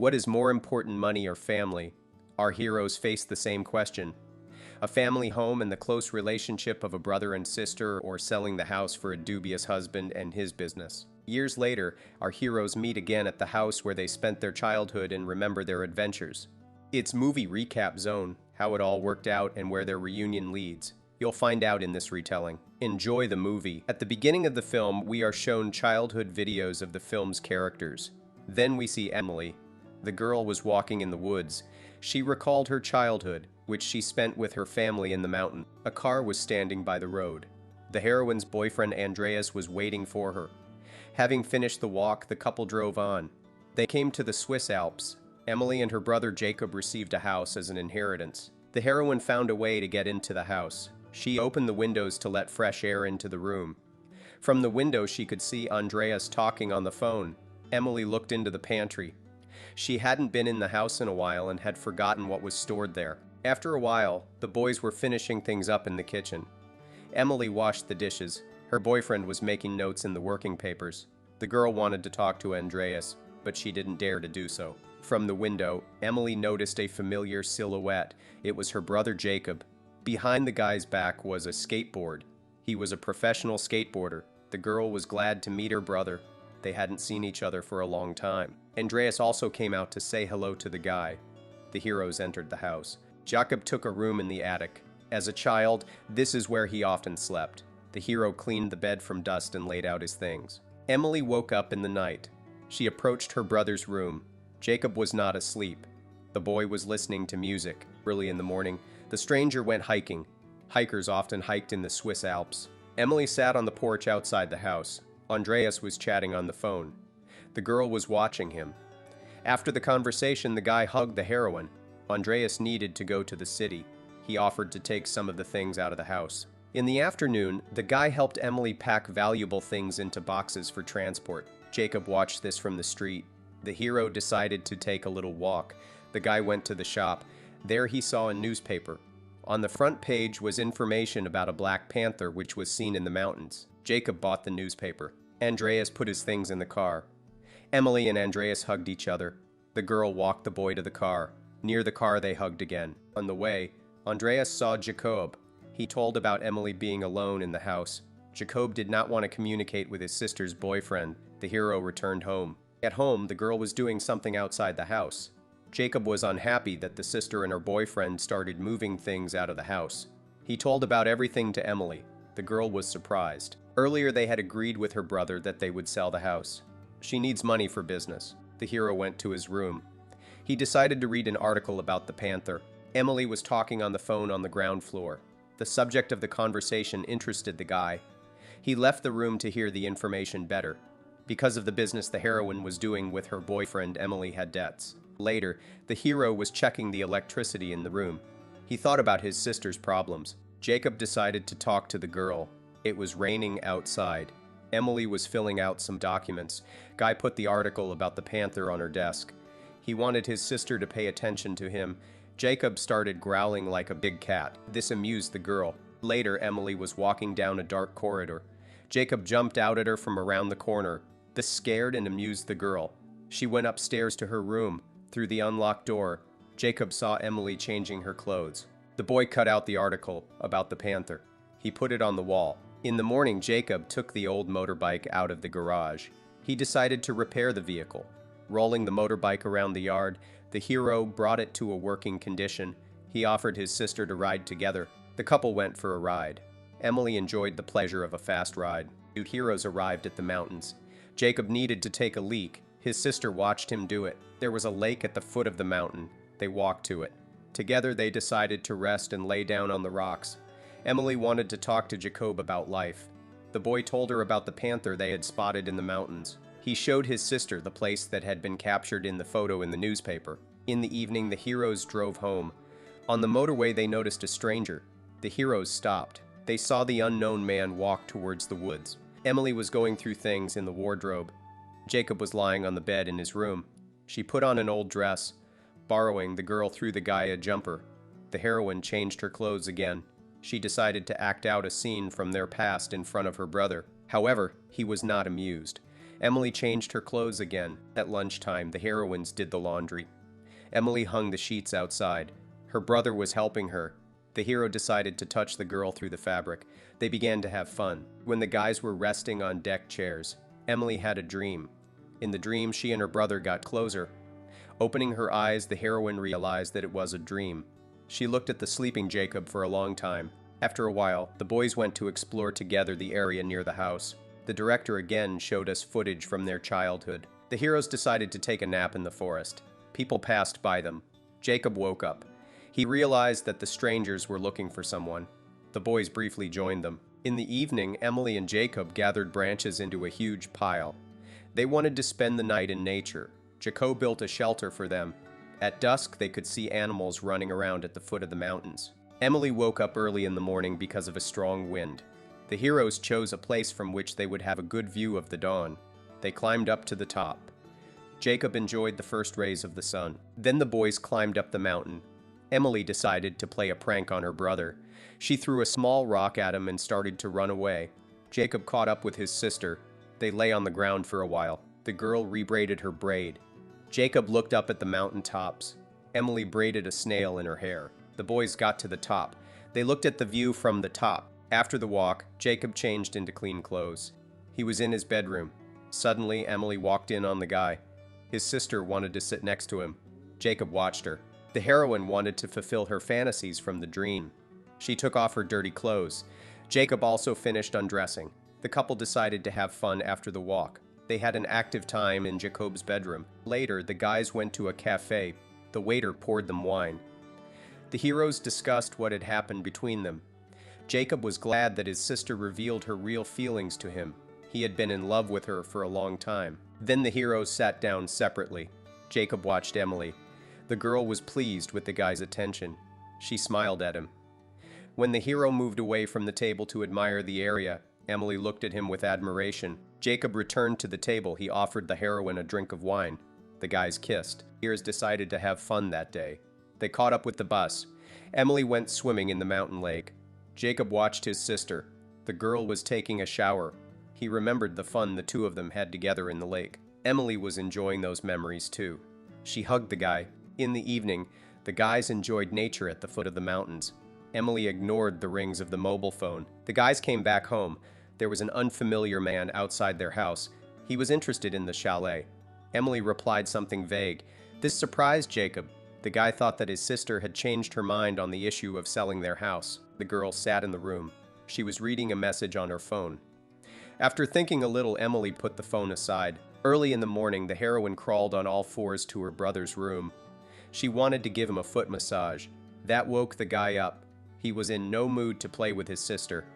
What is more important, money or family? Our heroes face the same question. A family home and the close relationship of a brother and sister, or selling the house for a dubious husband and his business. Years later, our heroes meet again at the house where they spent their childhood and remember their adventures. It's movie recap zone, how it all worked out and where their reunion leads. You'll find out in this retelling. Enjoy the movie. At the beginning of the film, we are shown childhood videos of the film's characters. Then we see Emily. The girl was walking in the woods. She recalled her childhood, which she spent with her family in the mountain. A car was standing by the road. The heroine's boyfriend Andreas was waiting for her. Having finished the walk, the couple drove on. They came to the Swiss Alps. Emily and her brother Jacob received a house as an inheritance. The heroine found a way to get into the house. She opened the windows to let fresh air into the room. From the window she could see Andreas talking on the phone. Emily looked into the pantry. She hadn't been in the house in a while and had forgotten what was stored there. After a while, the boys were finishing things up in the kitchen. Emily washed the dishes. Her boyfriend was making notes in the working papers. The girl wanted to talk to Andreas, but she didn't dare to do so. From the window, Emily noticed a familiar silhouette. It was her brother Jacob. Behind the guy's back was a skateboard. He was a professional skateboarder. The girl was glad to meet her brother. They hadn't seen each other for a long time. Andreas also came out to say hello to the guy. The heroes entered the house. Jacob took a room in the attic. As a child, this is where he often slept. The hero cleaned the bed from dust and laid out his things. Emily woke up in the night. She approached her brother's room. Jacob was not asleep. The boy was listening to music. Early in the morning, the stranger went hiking. Hikers often hiked in the Swiss Alps. Emily sat on the porch outside the house. Andreas was chatting on the phone. The girl was watching him. After the conversation, the guy hugged the heroine. Andreas needed to go to the city. He offered to take some of the things out of the house. In the afternoon, the guy helped Emily pack valuable things into boxes for transport. Jacob watched this from the street. The hero decided to take a little walk. The guy went to the shop. There he saw a newspaper. On the front page was information about a black panther which was seen in the mountains. Jacob bought the newspaper. Andreas put his things in the car. Emily and Andreas hugged each other. The girl walked the boy to the car. Near the car they hugged again. On the way, Andreas saw Jacob. He told about Emily being alone in the house. Jacob did not want to communicate with his sister's boyfriend. The hero returned home. At home, the girl was doing something outside the house. Jacob was unhappy that the sister and her boyfriend started moving things out of the house. He told about everything to Emily. The girl was surprised. Earlier they had agreed with her brother that they would sell the house. She needs money for business. The hero went to his room. He decided to read an article about the panther. Emily was talking on the phone on the ground floor. The subject of the conversation interested the guy. He left the room to hear the information better. Because of the business the heroine was doing with her boyfriend, Emily had debts. Later, the hero was checking the electricity in the room. He thought about his sister's problems. Jacob decided to talk to the girl. It was raining outside. Emily was filling out some documents. Guy put the article about the panther on her desk. He wanted his sister to pay attention to him. Jacob started growling like a big cat. This amused the girl. Later, Emily was walking down a dark corridor. Jacob jumped out at her from around the corner. This scared and amused the girl. She went upstairs to her room. Through the unlocked door, Jacob saw Emily changing her clothes. The boy cut out the article about the panther. He put it on the wall. In the morning, Jacob took the old motorbike out of the garage. He decided to repair the vehicle. Rolling the motorbike around the yard, the hero brought it to a working condition. He offered his sister to ride together. The couple went for a ride. Emily enjoyed the pleasure of a fast ride. Two heroes arrived at the mountains. Jacob needed to take a leak. His sister watched him do it. There was a lake at the foot of the mountain. They walked to it. Together they decided to rest and lay down on the rocks. Emily wanted to talk to Jacob about life. The boy told her about the panther they had spotted in the mountains. He showed his sister the place that had been captured in the photo in the newspaper. In the evening, the heroes drove home. On the motorway, they noticed a stranger. The heroes stopped. They saw the unknown man walk towards the woods. Emily was going through things in the wardrobe. Jacob was lying on the bed in his room. She put on an old dress. Borrowing, the girl threw the guy a jumper. The heroine changed her clothes again. She decided to act out a scene from their past in front of her brother. However, he was not amused. Emily changed her clothes again. At lunchtime, the heroines did the laundry. Emily hung the sheets outside. Her brother was helping her. The hero decided to touch the girl through the fabric. They began to have fun. When the guys were resting on deck chairs, Emily had a dream. In the dream, she and her brother got closer. Opening her eyes, the heroine realized that it was a dream. She looked at the sleeping Jacob for a long time. After a while, the boys went to explore together the area near the house. The director again showed us footage from their childhood. The heroes decided to take a nap in the forest. People passed by them. Jacob woke up. He realized that the strangers were looking for someone. The boys briefly joined them. In the evening, Emily and Jacob gathered branches into a huge pile. They wanted to spend the night in nature. Jacob built a shelter for them. At dusk, they could see animals running around at the foot of the mountains. Emily woke up early in the morning because of a strong wind. The heroes chose a place from which they would have a good view of the dawn. They climbed up to the top. Jacob enjoyed the first rays of the sun. Then the boys climbed up the mountain. Emily decided to play a prank on her brother. She threw a small rock at him and started to run away. Jacob caught up with his sister. They lay on the ground for a while. The girl rebraided her braid. Jacob looked up at the mountain tops. Emily braided a snail in her hair. The boys got to the top. They looked at the view from the top. After the walk, Jacob changed into clean clothes. He was in his bedroom. Suddenly, Emily walked in on the guy. His sister wanted to sit next to him. Jacob watched her. The heroine wanted to fulfill her fantasies from the dream. She took off her dirty clothes. Jacob also finished undressing. The couple decided to have fun after the walk. They had an active time in Jacob's bedroom. Later, the guys went to a cafe. The waiter poured them wine. The heroes discussed what had happened between them. Jacob was glad that his sister revealed her real feelings to him. He had been in love with her for a long time. Then the heroes sat down separately. Jacob watched Emily. The girl was pleased with the guy's attention. She smiled at him. When the hero moved away from the table to admire the area, Emily looked at him with admiration. Jacob returned to the table. He offered the heroine a drink of wine. The guys kissed. The heroes decided to have fun that day. They caught up with the bus. Emily went swimming in the mountain lake. Jacob watched his sister. The girl was taking a shower. He remembered the fun the two of them had together in the lake. Emily was enjoying those memories too. She hugged the guy. In the evening, the guys enjoyed nature at the foot of the mountains. Emily ignored the rings of the mobile phone. The guys came back home. There was an unfamiliar man outside their house. He was interested in the chalet. Emily replied something vague. This surprised Jacob. The guy thought that his sister had changed her mind on the issue of selling their house. The girl sat in the room. She was reading a message on her phone. After thinking a little, Emily put the phone aside. Early in the morning, the heroine crawled on all fours to her brother's room. She wanted to give him a foot massage. That woke the guy up. He was in no mood to play with his sister.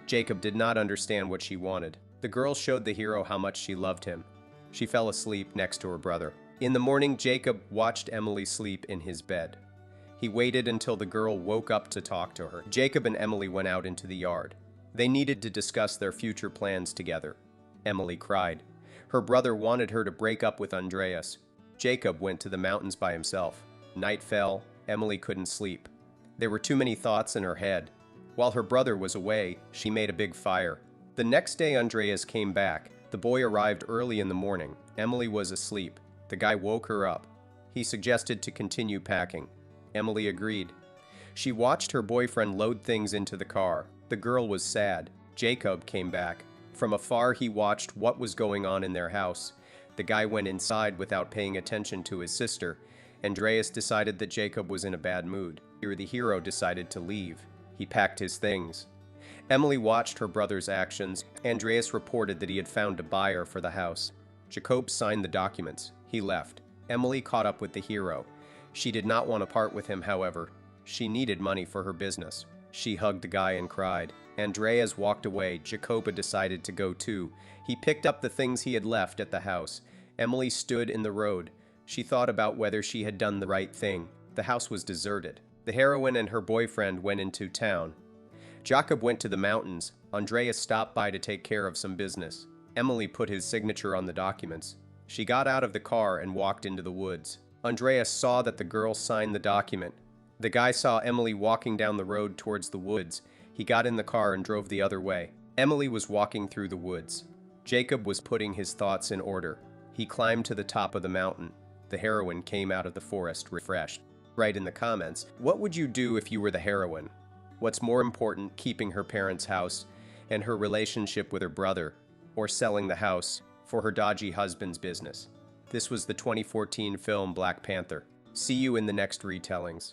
Jacob did not understand what she wanted. The girl showed the hero how much she loved him. She fell asleep next to her brother. In the morning, Jacob watched Emily sleep in his bed. He waited until the girl woke up to talk to her. Jacob and Emily went out into the yard. They needed to discuss their future plans together. Emily cried. Her brother wanted her to break up with Andreas. Jacob went to the mountains by himself. Night fell. Emily couldn't sleep. There were too many thoughts in her head. While her brother was away, she made a big fire. The next day, Andreas came back. The boy arrived early in the morning. Emily was asleep. The guy woke her up. He suggested to continue packing. Emily agreed. She watched her boyfriend load things into the car. The girl was sad. Jacob came back. From afar, he watched what was going on in their house. The guy went inside without paying attention to his sister. Andreas decided that Jacob was in a bad mood. Here, the hero decided to leave. He packed his things. Emily watched her brother's actions. Andreas reported that he had found a buyer for the house. Jacob signed the documents. He left. Emily caught up with the hero. She did not want to part with him, however. She needed money for her business. She hugged the guy and cried. Andreas walked away. Jacoba decided to go too. He picked up the things he had left at the house. Emily stood in the road. She thought about whether she had done the right thing. The house was deserted. The heroine and her boyfriend went into town. Jacob went to the mountains. Andreas stopped by to take care of some business. Emily put his signature on the documents. She got out of the car and walked into the woods. Andreas saw that the girl signed the document. The guy saw Emily walking down the road towards the woods. He got in the car and drove the other way. Emily was walking through the woods. Jacob was putting his thoughts in order. He climbed to the top of the mountain. The heroine came out of the forest refreshed. Write in the comments, what would you do if you were the heroine? What's more important, keeping her parents' house and her relationship with her brother, or selling the house for her dodgy husband's business? This was the 2014 film Black Panther. See you in the next retellings.